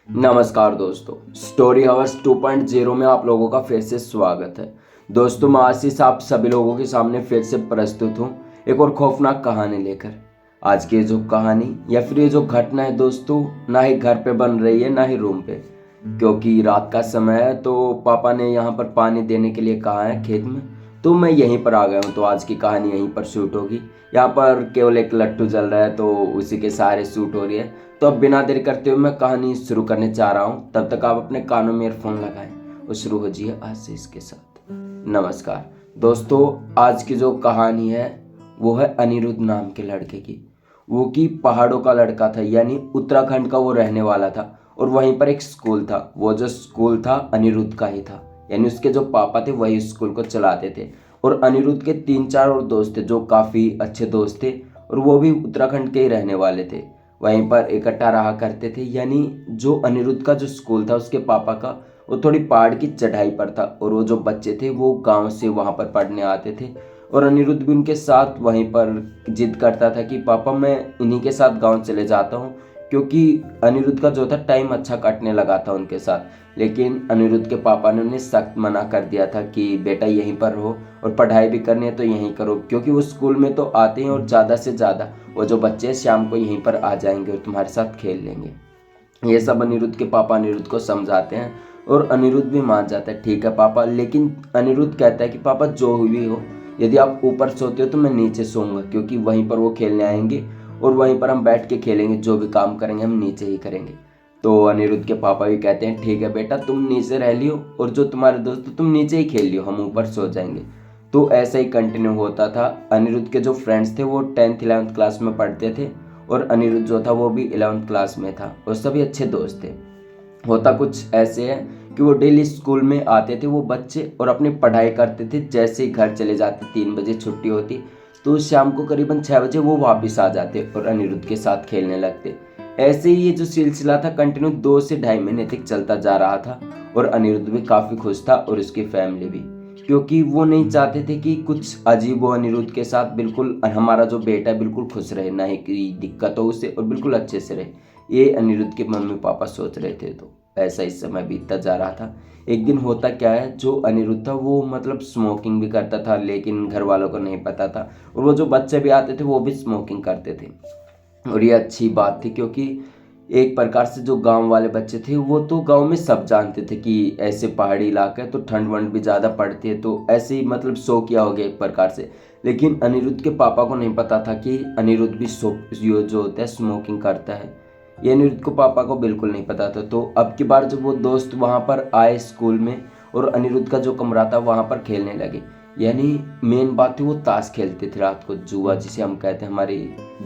नमस्कार दोस्तों, story house 2.0 में आप लोगों का फिर से स्वागत है। दोस्तों, मैं आशीष आप सभी लोगों के सामने फिर से प्रस्तुत हूँ एक और खौफनाक कहानी लेकर। आज की जो कहानी या फिर ये जो घटना है दोस्तों, ना ही घर पे बन रही है ना ही रूम पे, क्योंकि रात का समय है तो पापा ने यहाँ पर पानी देने के लिए कहा है खेत में। तो मैं यहीं पर आ गया हूँ, तो आज की कहानी यहीं पर शूट होगी। यहाँ पर केवल एक लट्टू जल रहा है तो उसी के सहारे शूट हो रही है। तो अब बिना देर करते हुए मैं कहानी शुरू करने जा रहा हूँ। तब तक आप अपने कानों में ईयरफोन लगाएं और शुरू हो जाइए आशीष के साथ। नमस्कार दोस्तों, आज की जो कहानी है वो है अनिरुद्ध नाम के लड़के की। वो कि पहाड़ों का लड़का था, यानी उत्तराखंड का वो रहने वाला था। और वहीं पर एक स्कूल था, वो जो स्कूल था अनिरुद्ध का ही था, यानी उसके जो पापा थे वही स्कूल को चलाते थे। और अनिरुद्ध के 3-4 और दोस्त थे जो काफ़ी अच्छे दोस्त थे, और वो भी उत्तराखंड के ही रहने वाले थे। वहीं पर इकट्ठा रहा करते थे, यानी जो अनिरुद्ध का जो स्कूल था उसके पापा का, वो थोड़ी पहाड़ की चढ़ाई पर था। और वो जो बच्चे थे वो गांव से वहां पर पढ़ने आते थे। और अनिरुद्ध भी उनके साथ वहीं पर जिद करता था कि पापा मैं इन्हीं के साथ गांव चले जाता हूँ, क्योंकि अनिरुद्ध का जो था टाइम अच्छा कटने लगा था उनके साथ। लेकिन अनिरुद्ध के पापा ने उन्हें सख्त मना कर दिया था कि बेटा यहीं पर रहो, और पढ़ाई भी करनी है तो यहीं करो, क्योंकि वो स्कूल में तो आते हैं और ज़्यादा से ज़्यादा वो जो बच्चे हैं शाम को यहीं पर आ जाएंगे और तुम्हारे साथ खेल लेंगे। ये सब अनिरुद्ध के पापा अनिरुद्ध को समझाते हैं, और अनिरुद्ध भी मान जाता है, ठीक है पापा। लेकिन अनिरुद्ध कहता है कि पापा जो भी हो, यदि आप ऊपर सोते हो तो मैं नीचे सोऊंगा, क्योंकि वहीं पर वो खेलने आएंगे और वहीं पर हम बैठ के खेलेंगे, जो भी काम करेंगे हम नीचे ही करेंगे। तो अनिरुद्ध के पापा भी कहते हैं ठीक है बेटा, तुम नीचे रह लियो और जो तुम्हारे दोस्त तुम नीचे ही खेल लियो, हम ऊपर सो जाएंगे। तो ऐसा ही कंटिन्यू होता था। अनिरुद्ध के जो फ्रेंड्स थे वो 10th 11th क्लास में पढ़ते थे, और अनिरुद्ध जो था वो भी 11th क्लास में था, और सभी अच्छे दोस्त थे। होता कुछ ऐसे है कि वो डेली स्कूल में आते थे वो बच्चे, और अपनी पढ़ाई करते थे। जैसे ही घर चले जाते, 3 बजे छुट्टी होती, तो शाम को करीबन 6 बजे वो वापस आ जाते और अनिरुद्ध के साथ खेलने लगते। ऐसे ही ये जो सिलसिला था कंटिन्यू 2 से ढाई महीने तक चलता जा रहा था। और अनिरुद्ध भी काफ़ी खुश था और उसकी फैमिली भी, क्योंकि वो नहीं चाहते थे कि कुछ अजीब हो अनिरुद्ध के साथ। बिल्कुल हमारा जो बेटा है बिल्कुल खुश रहे, ना ही कोई दिक्कत हो उसे, और बिल्कुल अच्छे से रहे, ये अनिरुद्ध के मम्मी पापा सोच रहे थे। तो ऐसा इस समय बीतता जा रहा था। एक दिन होता क्या है, जो अनिरुद्ध था वो मतलब स्मोकिंग भी करता था, लेकिन घर वालों को नहीं पता था। और वो जो बच्चे भी आते थे वो भी स्मोकिंग करते थे। और ये अच्छी बात थी, क्योंकि एक प्रकार से जो गांव वाले बच्चे थे वो तो गांव में सब जानते थे कि ऐसे पहाड़ी इलाका है तो ठंड वंड भी ज़्यादा पड़ती है, तो ऐसे ही मतलब शो किया हो गया एक प्रकार से। लेकिन अनिरुद्ध के पापा को नहीं पता था कि अनिरुद्ध भी जो होता है स्मोकिंग करता है। ये अनिरुद्ध को पापा को बिल्कुल नहीं पता था। तो अब की बार जब वो दोस्त वहाँ पर आए स्कूल में, और अनिरुद्ध का जो कमरा था वहाँ पर खेलने लगे, यानी मेन बात थी वो ताश खेलते थे रात को, जुआ जिसे हम कहते हैं, हमारी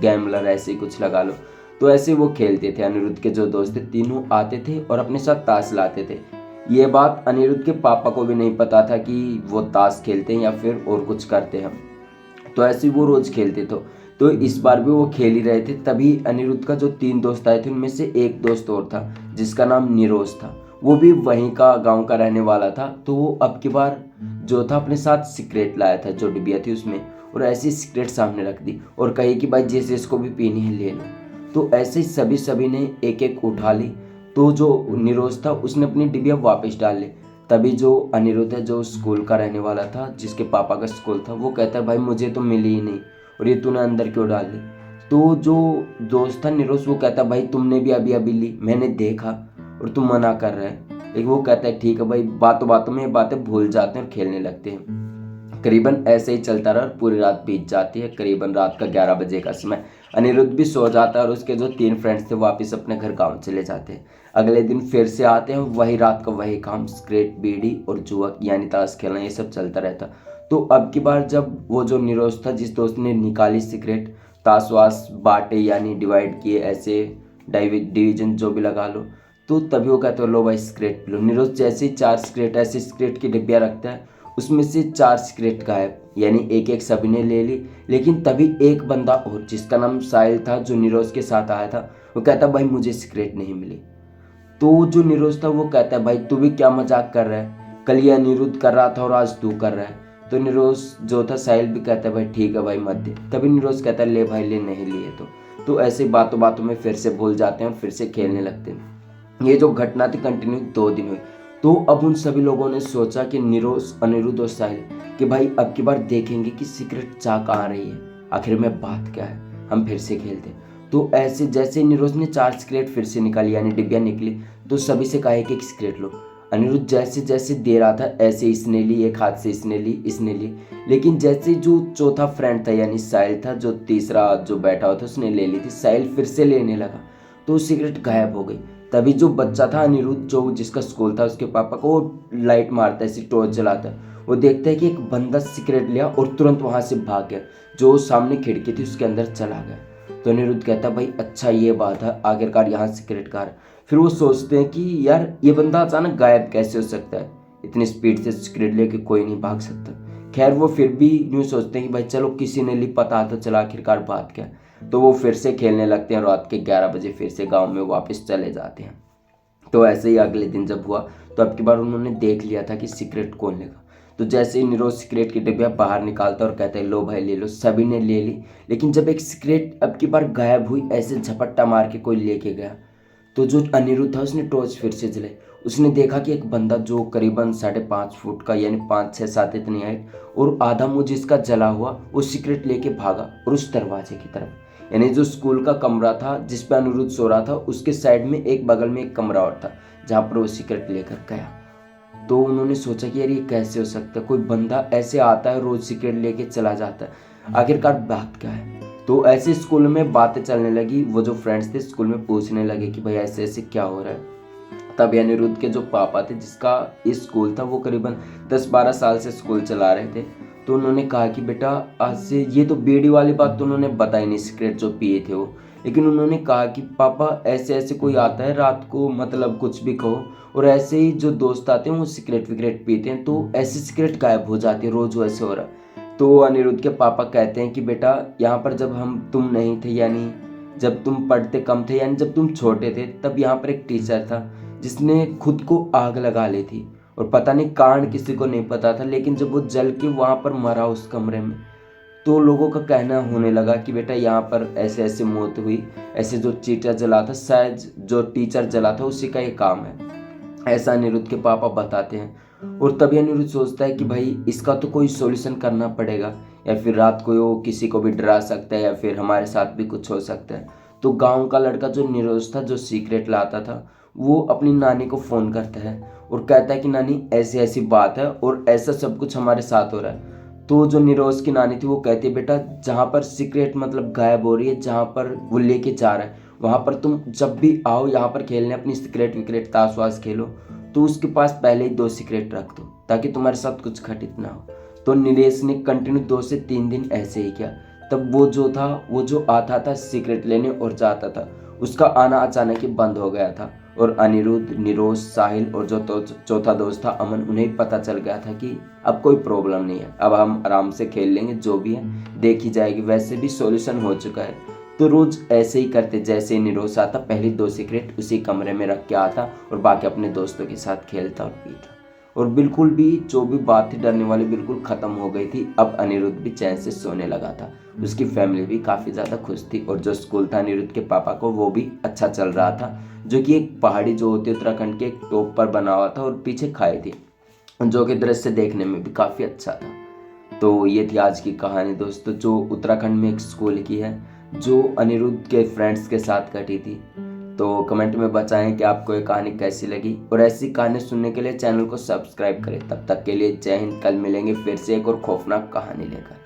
गैमलर ऐसे ही कुछ लगा लो। तो ऐसे वो खेलते थे। अनिरुद्ध के जो दोस्त थे तीनों आते थे और अपने साथ ताश लाते थे। ये बात अनिरुद्ध के पापा को भी नहीं पता था कि वो ताश खेलते हैं या फिर और कुछ करते हैं। तो ऐसे ही वो रोज खेलते तो इस बार भी वो खेल ही रहे थे। तभी अनिरुद्ध का जो 3 दोस्त आए थे उनमें से एक दोस्त और था जिसका नाम निरोज था। वो भी वहीं का गांव का रहने वाला था। तो वो अब की बार जो था अपने साथ सिगरेट लाया था, जो डिबिया थी उसमें, और ऐसी सिगरेट सामने रख दी और कही कि भाई जैसे इसको भी पीनी है ले लो। तो ऐसे ही सभी ने एक एक उठा ली। तो जो निरोज था उसने अपनी डिबिया वापस डाल ली। तभी जो अनिरुद्ध है, जो स्कूल का रहने वाला था, जिसके पापा का स्कूल था, वो कहता है भाई मुझे तो मिली ही नहीं, और ये तूने अंदर क्यों डाल ली। तो जो दोस्त था निरोज, वो कहता है भाई तुमने भी अभी अभी ली, मैंने देखा और तुम मना कर रहे हैं। लेकिन वो कहता है ठीक है भाई, बातों बातों में ये बातें भूल जाते हैं और खेलने लगते हैं। करीबन ऐसे ही चलता रहा और पूरी रात बीत जाती है। करीबन रात का 11 बजे का समय। अनिरुद्ध भी सो जाता है और उसके जो 3 फ्रेंड्स थे वापस अपने घर गांव चले जाते हैं। अगले दिन फिर से आते हैं, वही रात का वही काम, सिगरेट बीड़ी और जुआ यानी ताश खेलना, ये सब चलता रहता। तो अब की बार जब वो जो निरोज था, जिस दोस्त ने निकाली सिगरेट, ताश वाश बांटे यानी डिवाइड किए, ऐसे डिवीजन जो भी लगा लो, तो तभी वो कहते हो लो भाई सिगरेट पी लो। निरोज जैसे ही 4 सिगरेट ऐसे सिगरेट की डिब्बिया रखता है, उसमें से 4 सिगरेट गायब, यानी एक एक सभी ने ले ली। लेकिन तभी एक बंदा और जिसका नाम साहिल था, जो निरोज के साथ आया था, वो कहता भाई मुझे सिगरेट नहीं मिली। तो जो निरोज था वो कहता है भाई तू भी क्या मजाक कर रहा है, कल ये अनिरुद्ध कर रहा था और आज तू कर रहा है। तो निरोज जो था साहिल भी कहता है भाई ठीक है भाई मत दे। तभी निरोज कहता है ले भाई ले, नहीं लिए तो ऐसे बातों बातों में फिर से भूल जाते हैं और फिर से खेलने लगते हैं। ये जो घटना थी कंटिन्यू 2 दिन हुई। तो अब उन सभी लोगों ने सोचा कि अनिरुद्ध और साहिल कि भाई अब की बार देखेंगे कि सीक्रेट जा कहाँ रही है, आखिर में बात क्या है, हम फिर से खेलते हैं। तो ऐसे जैसे नीरज ने 4 सिगरेट फिर से निकाली यानी डिब्बियाँ निकली, तो सभी से कहा एक सिगरेट लो। अनिरुद्ध जैसे जैसे दे रहा था ऐसे इसने ली, एक हाथ से इसने ली, लेकिन जैसे जो चौथा फ्रेंड था यानी साहिल था, जो तीसरा जो बैठा हुआ था उसने ले ली थी, साहिल फिर से लेने लगा तो सिगरेट गायब हो गई। तभी जो बच्चा था अनिरुद्ध, जो जिसका स्कूल था, उसके पापा को लाइट मारता है, ऐसी टॉर्च जलाता है, वो देखता है कि एक बंदा सिगरेट लिया और तुरंत वहां से भाग गया, जो सामने खिड़की थी उसके अंदर चला गया। तो अनिरुद्ध कहता है भाई अच्छा ये बात है, आखिरकार यहाँ सिगरेट का। फिर वो सोचते हैं कि यार ये बंदा अचानक गायब कैसे हो सकता है, इतनी स्पीड से सिगरेट लेके कोई नहीं भाग सकता। खैर वो फिर भी यूँ सोचते हैं कि भाई चलो किसी ने ली, पता तो चला आखिरकार बात क्या। तो वो फिर से खेलने लगते हैं, रात के 11 बजे फिर से गांव में वापस चले जाते हैं। तो ऐसे ही अगले दिन जब हुआ तो अब की बार उन्होंने देख लिया था कि सिगरेट कौन लेगा। तो जैसे ही नीरज सिगरेट की डिब्बियाँ बाहर निकालता और कहता है लो भाई ले लो, सभी ने ले ली। लेकिन जब एक सिगरेट अब की बार गायब हुई, ऐसे झपट्टा मार के कोई लेके गया, तो जो अनिरुद्ध था उसने टॉर्च फिर से जलाई। उसने देखा कि एक बंदा जो करीबन 5.5 फुट का यानी 5, 6, 7 इतनी हाइट और आधा मुंह जिसका जला हुआ, वो सिगरेट लेके भागा और उस दरवाजे की तरफ, यानी जो स्कूल का कमरा था जिस पे अनिरुद्ध सो रहा था उसके साइड में एक बगल में एक कमरा और था जहाँ पर वो सिगरेट लेकर गया। तो उन्होंने सोचा कि यार ये कैसे हो सकता है, कोई बंदा ऐसे आता है रोज सिगरेट लेके चला जाता है, आखिरकार बात क्या है। तो ऐसे स्कूल में बातें चलने लगी, वो जो फ्रेंड्स थे स्कूल में पूछने लगे कि भाई ऐसे ऐसे क्या हो रहा है। तब अनिरुद्ध के जो पापा थे, जिसका इस स्कूल था, वो करीबन 10-12 साल से स्कूल चला रहे थे। तो उन्होंने कहा कि बेटा आज से, ये तो बीड़ी वाली बात तो उन्होंने बताई नहीं, सिगरेट जो पिए थे वो, लेकिन उन्होंने कहा कि पापा ऐसे ऐसे कोई आता है रात को, मतलब कुछ भी कहो, और ऐसे ही जो दोस्त आते हैं वो सिगरेट विगरेट पीते हैं, तो ऐसे सिगरेट गायब हो जाती है, रोज वैसे हो रहा है। तो अनिरुद्ध के पापा कहते हैं कि बेटा यहाँ पर जब तुम नहीं थे, यानी जब तुम पढ़ते कम थे, यानी जब तुम छोटे थे, तब यहाँ पर एक टीचर था जिसने खुद को आग लगा ली थी, और पता नहीं कारण किसी को नहीं पता था, लेकिन जब वो जल के वहाँ पर मरा उस कमरे में, तो लोगों का कहना होने लगा कि बेटा यहाँ पर ऐसे ऐसे मौत हुई, ऐसे जो टीचर जला था, शायद जो टीचर जला था उसी का ये काम है, ऐसा अनिरुद्ध के पापा बताते हैं। और तभी अनिरुद्ध सोचता है कि भाई इसका तो कोई सॉल्यूशन करना पड़ेगा, या फिर रात को वो किसी को भी डरा सकता है, या फिर हमारे साथ भी कुछ हो सकता है। तो गांव का लड़का जो नीरज था, जो सीक्रेट लाता था, वो अपनी नानी को फ़ोन करता है और कहता है कि नानी ऐसी ऐसी बात है और ऐसा सब कुछ हमारे साथ हो रहा है। तो जो नीरज की नानी थी वो कहती है बेटा जहाँ पर सिगरेट मतलब गायब हो रही है, जहाँ पर वो लेके जा रहा है, वहाँ पर तुम जब भी आओ यहाँ पर खेलने, अपनी सिगरेट विगरेट ताश वाश खेलो, तो उसके पास पहले ही 2 सिगरेट रख दो ताकि तुम्हारे साथ कुछ घटित ना हो। तो नीलेश ने कंटिन्यू 2 से 3 दिन ऐसे ही किया। तब वो जो था, वो जो आता था सिगरेट लेने और जाता था, उसका आना अचानक ही बंद हो गया था। और अनिरुद्ध, नीरज, साहिल और जो चौथा दोस्त था अमन, उन्हें पता चल गया था कि अब कोई प्रॉब्लम नहीं है, अब हम आराम से खेल लेंगे, जो भी है देखी जाएगी, वैसे भी सॉल्यूशन हो चुका है। तो रोज ऐसे ही करते, जैसे ही नीरज आता पहले 2 सिगरेट उसी कमरे में रख के आता और बाकी अपने दोस्तों के साथ खेलता और पीता, और बिल्कुल भी जो भी बात थी डरने वाली बिल्कुल ख़त्म हो गई थी। अब अनिरुद्ध भी चैन से सोने लगा था, उसकी फैमिली भी काफ़ी ज़्यादा खुश थी, और जो स्कूल था अनिरुद्ध के पापा को वो भी अच्छा चल रहा था, जो कि एक पहाड़ी जो होती है उत्तराखंड के एक टॉप पर बना हुआ था और पीछे खाई थी, जो कि दृश्य देखने में भी काफ़ी अच्छा था। तो ये थी आज की कहानी दोस्तों, जो उत्तराखंड में एक स्कूल की है, जो अनिरुद्ध के फ्रेंड्स के साथ घटी थी। तो कमेंट में बताएं कि आपको ये कहानी कैसी लगी, और ऐसी कहानी सुनने के लिए चैनल को सब्सक्राइब करें। तब तक के लिए जय हिंद। कल मिलेंगे फिर से एक और खौफनाक कहानी लेकर।